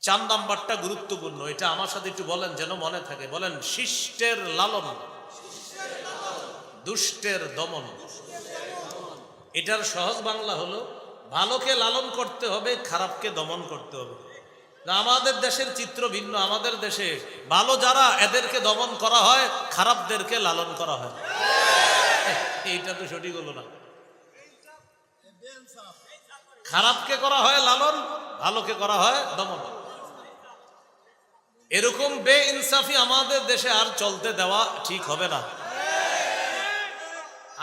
4 নাম্বারটা গুরুত্বপূর্ণ, এটা আমার সাথে একটু বলেন যেন মনে থাকে। বলেন, শিষ্টের লালন, দুষ্টের দমন। এটার সহজ বাংলা হলো, ভালোকে লালন করতে হবে, খারাপকে দমন করতে হবে। আমাদের দেশের চিত্র ভিন্ন। আমাদের দেশে ভালো যারা এদেরকে দমন করা হয়, খারাপদেরকে লালন করা হয়। এইটা তো সঠিক হলো না। খারাপকে করা হয় লালন, ভালোকে করা হয় দমন। এরকম বেইনসাফি আমাদের দেশে আর চলতে দেওয়া ঠিক হবে না।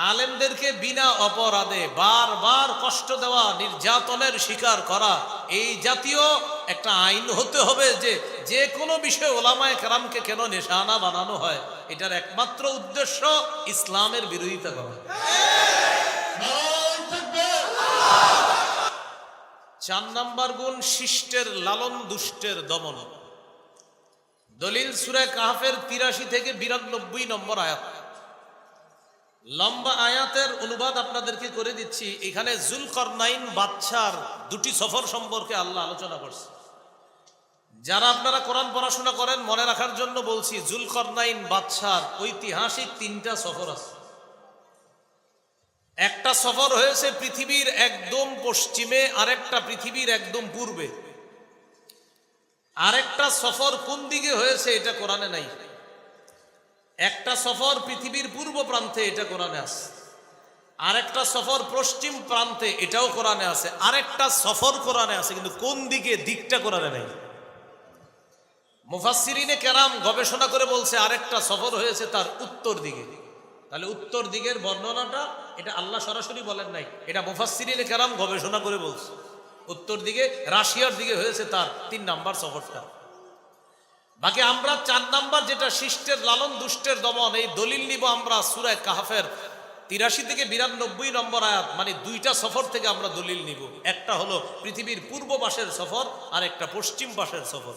আলেমদেরকে বিনা অপরাধে বারবার কষ্ট দেওয়া, নির্যাতনের শিকার করা, এই জাতীয় একটা আইন হতে হবে যে কোনো বিষয়ে ওলামায়ে কেরামকে কেন নিশানা বানানো হয়, এটার একমাত্র উদ্দেশ্য ইসলামের বিরোধিতা করা। 4 নাম্বার গুণ, শিষ্টের লালন, দুষ্টের দমন। দলিল সূরা কাহফের 83 থেকে 92 নম্বর আয়াত। লম্বা আয়াতের অনুবাদ আপনাদেরকে করে দিচ্ছি। এখানে যুলকরনাইন বাদশার 2টি সফর সম্পর্কে আল্লাহ আলোচনা করছে। যারা আপনারা কোরআন পড়াশোনা করেন মনে রাখার জন্য বলছি, যুলকরনাইন বাদশার ঐতিহাসিক 3টা সফর আছে। একটা সফর হয়েছে পৃথিবীর একদম পশ্চিমে, আরেকটা পৃথিবীর একদম পূর্বে। আরেকটা সফর কোন দিকে হয়েছে এটা কোরআনে নাই। একটা সফর পৃথিবীর পূর্ব প্রান্তে, এটা কোরআনে আছে। আরেকটা সফর পশ্চিম প্রান্তে, এটাও কোরআনে আছে। আরেকটা সফর কোরআনে আছে, কিন্তু কোন দিকে, দিকটা কোরআনে নাই। মুফাসসিরিনে কেরাম গবেষণা করে বলছে আরেকটা সফর হয়েছে তার উত্তর দিকে। তাহলে উত্তর দিকের বর্ণনাটা এটা আল্লাহ সরাসরি বলেন নাই, এটা মুফাসসিরিনে কেরাম গবেষণা করে বলছে। উত্তর দিকে, রাশিয়ার দিকে হয়েছে তার 3 নাম্বার সফরটা। বাকি আমরা 4 নাম্বার, যেটা শিষ্টের লালন, দুষ্টের দমন, এই দলিল নিব আমরা সূরা কাহফের 83 থেকে 92 নম্বর আয়াত। মানে 2টা সফর থেকে আমরা দলিল নিব। একটা হলো পৃথিবীর পূর্ব পাশের সফর, আর একটা পশ্চিম পাশের সফর।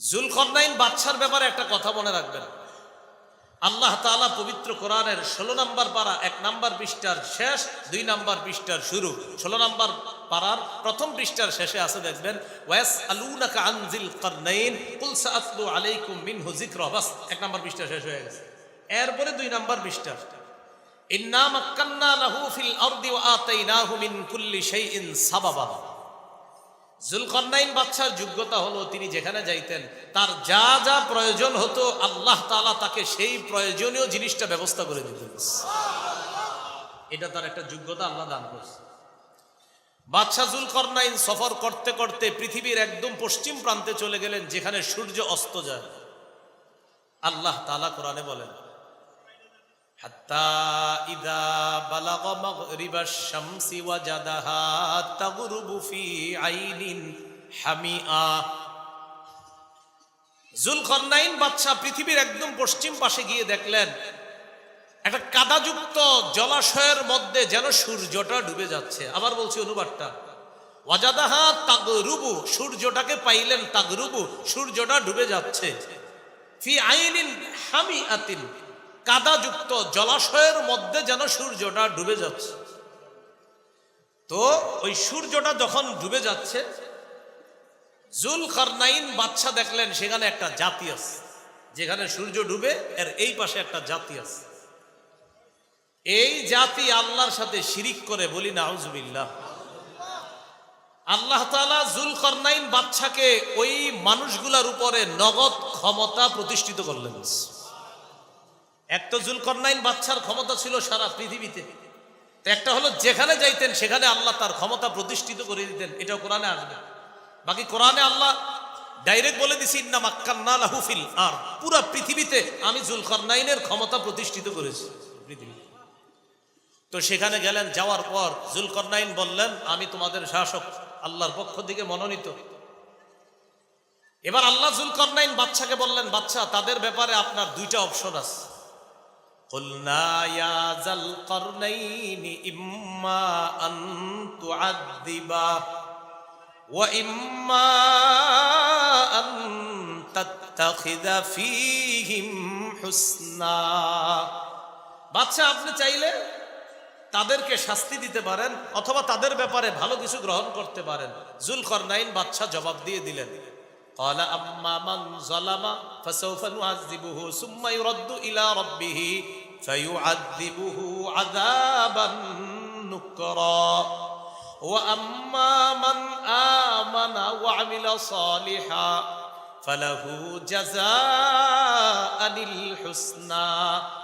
যুলকরনাইন বাদশার ব্যাপারে একটা কথা মনে রাখবেন। আল্লাহ তাআলা পবিত্র কোরআনের 16 নম্বর পারা 1 নম্বর পৃষ্ঠার শেষ, 2 নম্বর পৃষ্ঠার শুরু, 16 নম্বর পারার প্রথম পৃষ্ঠার শেষে আছে, দেখবেন, ওয়াসআলুনাকা আন যিল করনাইন কুল সাআতলু আলাইকুম মিনহু যিকরা। বাস 1 নম্বর পৃষ্ঠা শেষ হয়ে গেছে। এরপরে 2 নম্বর পৃষ্ঠা, ইন্না মাক্কান্না লাহু ফিল আরদি ওয়া আতাইনাহু মিন কুল্লি শাইইন সাবাবা। যুলকরনাইন বাদশার যোগ্যতা হলো, তিনি যেখানে যাইতেন তার যা যা প্রয়োজন হতো আল্লাহ তাআলা তাকে সেই প্রয়োজনীয় জিনিসটা ব্যবস্থা করে দিতেন। এটা তার একটা যোগ্যতা আল্লাহ দান করছে। বাদশা যুলকরনাইন সফর করতে করতে পৃথিবীর একদম পশ্চিম প্রান্তে চলে গেলেন, যেখানে সূর্য অস্ত যায়। আল্লাহ তাআলা কোরআনে বলেন, হাত্তা ইদা বালাগা মাগরিবাশ শামসি ওয়াজাদাহা তাগরুবু ফি আইনিন হামিআ। যুলকরনাইন বাদশা পৃথিবীর একদম পশ্চিম পাশে গিয়ে দেখলেন একটা কাদাযুক্ত জলাশয়ের মধ্যে যেন সূর্যটা ডুবে যাচ্ছে। আবার বলছি অনুবাদটা, ওয়াজাদাহা তাগরুবু, সূর্যটাকে পাইলেন, তাগরুবু, সূর্যটা ডুবে যাচ্ছে, ফি আইনিন হামিআতিন, কাদাযুক্ত জলাশয়ের মধ্যে যেন সূর্যটা ডুবে যাচ্ছে। তো ওই সূর্যটা যখন ডুবে যাচ্ছে, যুলকরনাইন বাদশা দেখলেন সেখানে একটা জাতি আছে। যেখানে সূর্য ডুবে এর এই পাশে একটা জাতি আছে। এই জাতি আল্লাহর সাথে শিরিক করে, বলি নাউজুবিল্লাহ। আল্লাহ তাআলা যুলকরনাইন বাদশাকে ওই মানুষগুলোর উপরে নগদ ক্ষমতা প্রতিষ্ঠিত করলেন। একটা যুলকরনাইন বাদশার ক্ষমতা ছিল সারা পৃথিবীতে, তো একটা হলো যেখানে যাইতেন সেখানে আল্লাহ তার ক্ষমতা প্রতিষ্ঠিত করে দিতেন। এটাও কোরআনে আসবে। বাকি কোরআনে আল্লাহ ডাইরেক্ট বলে দিছি, ইন্না মাক্কান্না লাহু ফিল আরদ, পুরো পৃথিবীতে আমি যুলকরনাইনের ক্ষমতা প্রতিষ্ঠিত করেছি পৃথিবীতে। তো সেখানে গেলেন, যাওয়ার পর যুলকরনাইন বললেন, আমি তোমাদের শাসক, আল্লাহর পক্ষ থেকে মনোনীত। এবার আল্লাহ যুলকরনাইন বাদশাকে বললেন, বাদশা, তাদের ব্যাপারে আপনার 2টা অপশন আছে। কুলনা ইয়া যাল করনাইনি ইম্মা আন তুআদ্দিবা ওয়া ইম্মা আন তাত্তাখিযা ফীহিম হুসনা। বাদশা, আপনি চাইলে তাদেরকে শাস্তি দিতে পারেন অথবা তাদের ব্যাপারে ভালো কিছু গ্রহণ করতে পারেন। যুলকরনাইন বাদশা জবাব দিয়ে দিলেন, قال أما من ظلم فسوف نعذبه ثم يرد إلى ربه فيعذبه عذابا نكرا وأما من آمن وعمل صالحا فله جزاء الحسنى।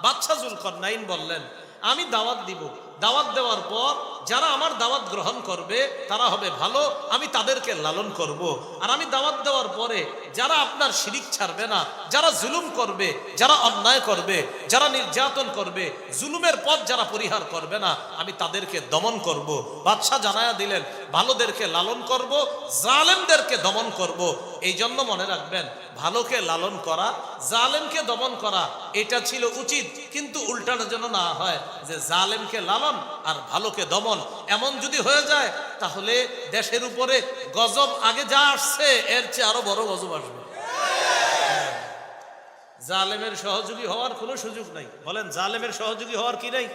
বাদশা যুলকরনাইন বললেন, আমি দাওয়াত দিব, দাওয়াত দেওয়ার পর যারা আমার দাওয়াত গ্রহণ করবে তারা হবে ভালো, আমি তাদেরকে লালন করব। আর আমি দাওয়াত দেওয়ার পরে যারা আপনার শিরিক ছাড়বে না, যারা জুলুম করবে, যারা অন্যায় করবে, যারা নির্যাতন করবে, জুলুমের পথ যারা পরিহার করবে না, আমি তাদেরকে দমন করব। বাদশা জানায়া দিলেন, ভালোদেরকে লালন করব, জালেমদেরকে দমন করব। এই জন্য মনে রাখবেন, ভালোকে লালন করা, জালেমকে দমন করা এটা ছিল উচিত, কিন্তু উল্টানো যেন না হয় যে জালেমকে লালন আর ভালোকে দমন। এমন যদি হয়ে যায় তাহলে দেশের উপরে গজব আগে যা আসছে এর চেয়ে আরো বড় গজব আসবে। জালেমের সহযোগী হওয়ার কোনো সুযোগ নাই। বলেন, জালেমের সহযোগী হওয়ার কি নাই?